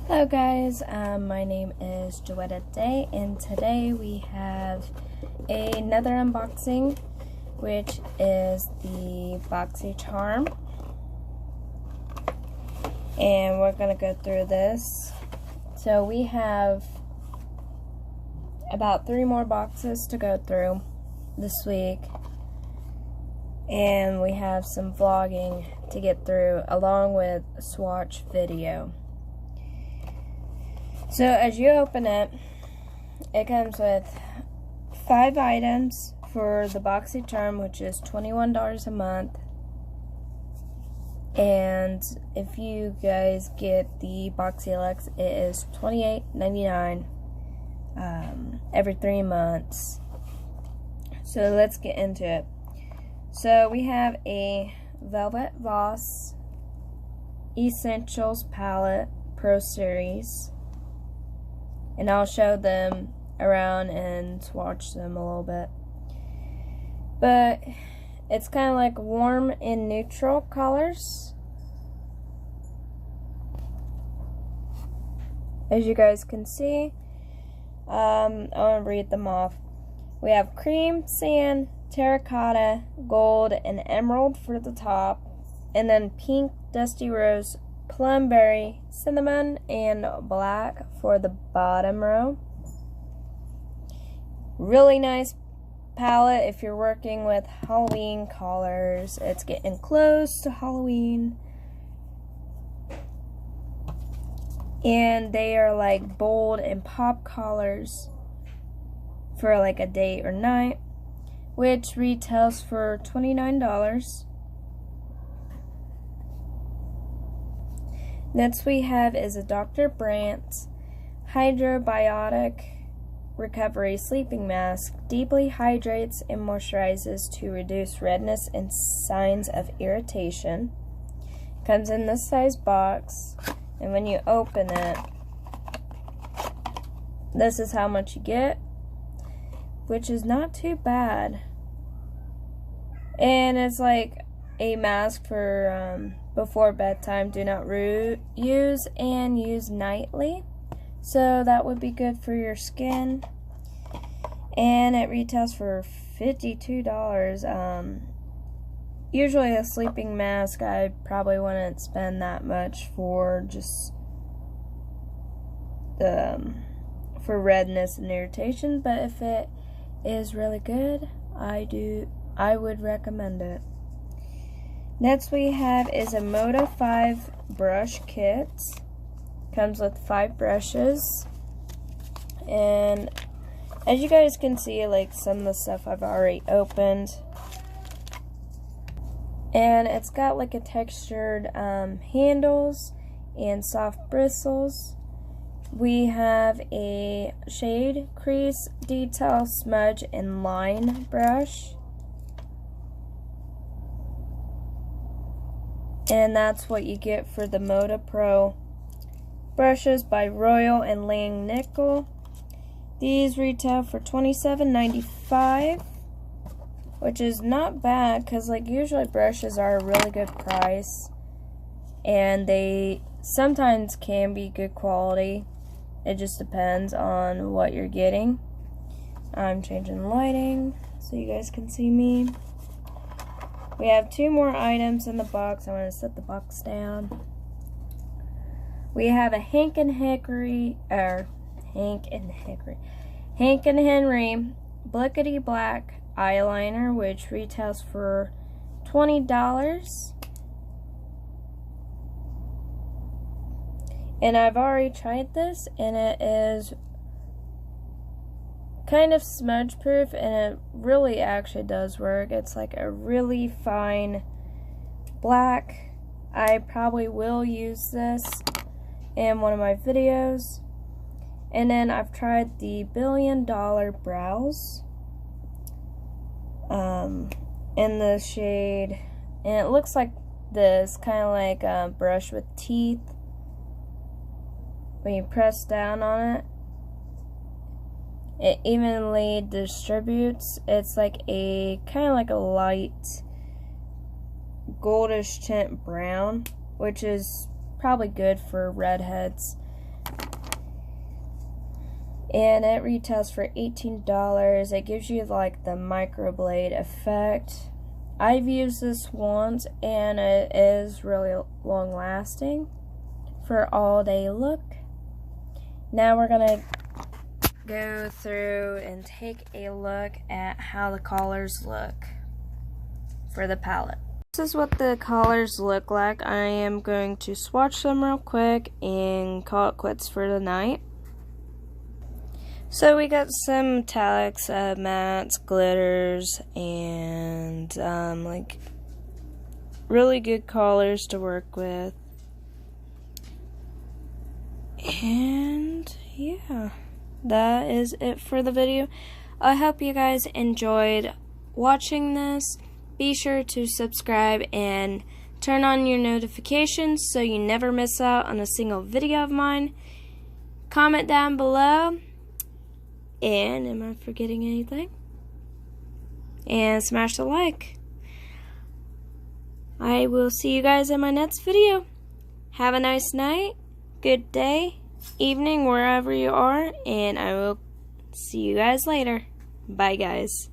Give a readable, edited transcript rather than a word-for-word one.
Hello guys, my name is Joetta Day, and today we have another unboxing, which is the Boxy Charm. And we're going to go through this. So we have about 3 more boxes to go through this week. And we have some vlogging to get through along with a swatch video. So as you open it, it comes with 5 items for the Boxy Charm, which is $21 a month. And if you guys get the Boxy Deluxe, it is $28.99 every 3 months. So let's get into it. So we have a Velvet Voss Essentials Palette Pro Series. And I'll show them around and swatch them a little bit. But it's kind of like warm and neutral colors, as you guys can see. I want to read them off. We have cream, sand, terracotta, gold, and emerald for the top, and then pink, dusty rose, plum berry, cinnamon, and black for the bottom row. Really nice palette if you're working with Halloween colors. It's getting close to Halloween. And they are like bold and pop colors for like a day or night, which retails for $29. Next we have is a Dr. Brant Hydra Biotic Recovery Sleeping Mask. Deeply hydrates and moisturizes to reduce redness and signs of irritation. Comes in this size box, and when you open it, this is how much you get, which is not too bad. And it's like a mask for before bedtime. Do not use and use nightly. So that would be good for your skin. And it retails for $52. Usually a sleeping mask, I probably wouldn't spend that much for just for redness and irritation. But if it is really good, I would recommend it. Next we have is a Moto 5 brush kit. Comes with 5 brushes. And as you guys can see, like some of the stuff I've already opened. And it's got like a textured handles and soft bristles. We have a shade, crease, detail, smudge, and line brush. And that's what you get for the Moto Pro brushes by Royal and Lang Nickel. These retail for $27.95, which is not bad because like usually brushes are a really good price, and they sometimes can be good quality. It just depends on what you're getting. I'm changing the lighting so you guys can see me. We have 2 more items in the box. I'm going to set the box down. We have a Hank and Henry Blickety Black eyeliner, which retails for $20. And I've already tried this, and it is kind of smudge proof, and it really actually does work. It's like a really fine black. I probably will use this in one of my videos. And then I've tried the $1 Billion Brows in the shade, and it looks like this, kind of like a brush with teeth. When you press down on it, it evenly distributes. It's like a kind of like a light goldish tint brown, which is probably good for redheads. and it retails for $18. It gives you like the microblade effect. I've used this once and it is really long lasting for all day look. Now we're gonna go through and take a look at how the collars look for the palette. This is what the collars look like. I am going to swatch them real quick and call it quits for the night. So we got some metallics, mattes, glitters, and like really good collars to work with. And yeah, that is it for the video. I hope you guys enjoyed watching this. Be sure to subscribe and turn on your notifications so you never miss out on a single video of mine. Comment down below. And am I forgetting anything? And smash the like. I will see you guys in my next video. Have a nice night, good day, evening, wherever you are, and I will see you guys later. Bye, guys.